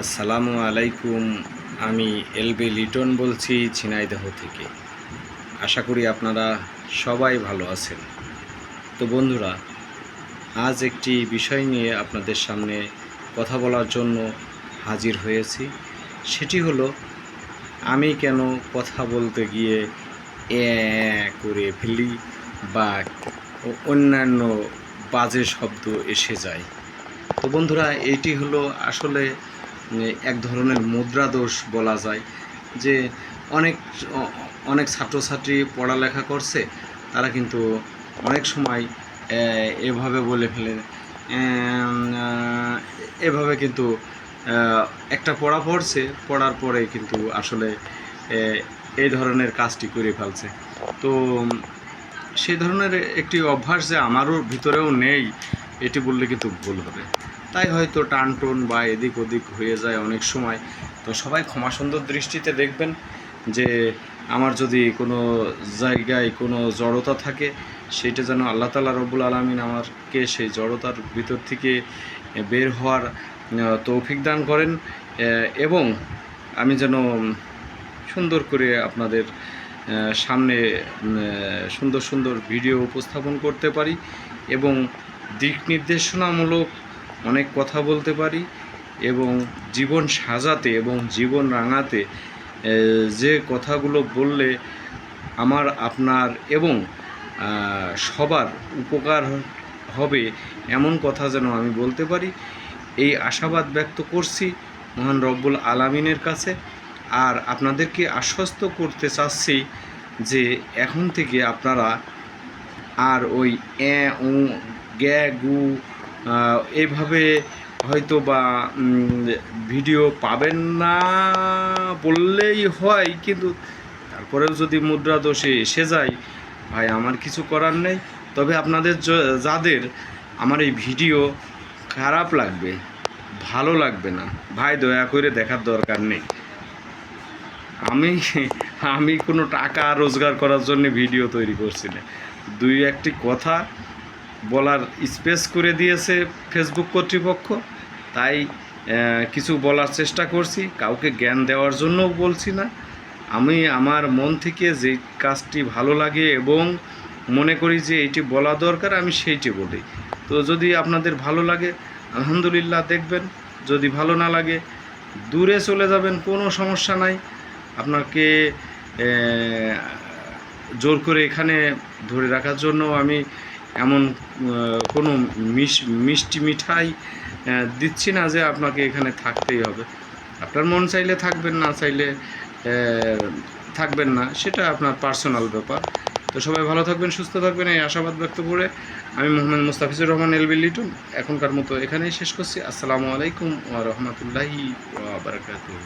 আসসালামু আলাইকুম। আমি এলবি লিটন বলছি ঝিনাইদহ থেকে। আশা করি আপনারা সবাই ভালো আছেন। তো বন্ধুরা, আজ একটি বিষয় নিয়ে আপনাদের সামনে কথা বলার জন্য হাজির হয়েছি। সেটি হলো, আমি কেন কথা বলতে গিয়ে করে ফেলি বা অন্যান্য বাজে শব্দ এসে যায়। তো বন্ধুরা, এইটি হলো আসলে এক ধরনের মুদ্রা দোষ বলা যায়। যে অনেক অনেক ছাত্রছাত্রী পড়ালেখা করছে, তারা কিন্তু অনেক সময় এভাবে বলে ফেলে, এভাবে কিন্তু একটা পড়া পড়ছে, পড়ার পরে কিন্তু আসলে এই ধরনের কাজটি করে ফেলছে। তো সেই ধরনের একটি অভ্যাস যে আমারও ভিতরেও নেই, এটি বললে কিন্তু ভুল হবে। তাই হয়তো টানটুন বা এদিক ওদিক হয়ে যায় অনেক সময়। তো সবাই ক্ষমা সুন্দর দৃষ্টিতে দেখবেন যে আমার যদি কোনো জায়গায় কোনো জড়তা থাকে, সেটা যেন আল্লাহ তাআলা রব্বুল আলামিন আমাকে সেই জড়তার ভিতর থেকে বের হওয়ার তৌফিক দান করেন, এবং আমি যেন সুন্দর করে আপনাদের সামনে সুন্দর সুন্দর ভিডিও উপস্থাপন করতে পারি এবং দিক নির্দেশনামূলক অনেক কথা বলতে পারি, এবং জীবন সাজাতে এবং জীবন রাঙাতে যে কথাগুলো বললে আমার, আপনার এবং সবার উপকার হবে, এমন কথা যেন আমি বলতে পারি, এই আশাবাদ ব্যক্ত করছি মহান রব্বুল আলামিনের কাছে। আর আপনাদেরকে আশ্বস্ত করতে চাচ্ছি যে এখন থেকে আপনারা আর ওই উ গ্যা গু এইভাবে হয়তো বা ভিডিও পাবেন না বললেই হয়, কিন্তু তারপরেও যদি মুদ্রা দোষে এসে যায়, ভাই আমার কিছু করার নেই। তবে আপনাদের যাদের আমার এই ভিডিও খারাপ লাগবে, ভালো লাগবে না, ভাই দয়া করে দেখার দরকার নেই। আমি কোনো টাকা রোজগার করার জন্য ভিডিও তৈরি করছি না। দুই একটি কথা বলার স্পেস করে দিয়েছে ফেসবুক কর্তৃপক্ষ, তাই কিছু বলার চেষ্টা করছি। কাউকে জ্ঞান দেওয়ার জন্যও বলছি না। আমি আমার মন থেকে যে কাজটি ভালো লাগে এবং মনে করি যে এইটি বলা দরকার, আমি সেইটি বলি। তো যদি আপনাদের ভালো লাগে আলহামদুলিল্লাহ দেখবেন, যদি ভালো না লাগে দূরে চলে যাবেন, কোনো সমস্যা নাই। আপনাকে জোর করে এখানে ধরে রাখার জন্য আমি এমন কোনো মিষ্টি মিঠাই দিচ্ছি না যে আপনাকে এখানে থাকতেই হবে। আপনার মন চাইলে থাকবেন, না চাইলে থাকবেন না, সেটা আপনার পার্সোনাল ব্যাপার। তো সবাই ভালো থাকবেন, সুস্থ থাকবেন, এই আশাবাদ ব্যক্ত করে আমি মোহাম্মদ মুস্তাফিজুর রহমান এলবি লিটন এখনকার মতো এখানেই শেষ করছি। আসসালামু আলাইকুম ওয়া রাহমাতুল্লাহি ওয়া বারাকাতুহু।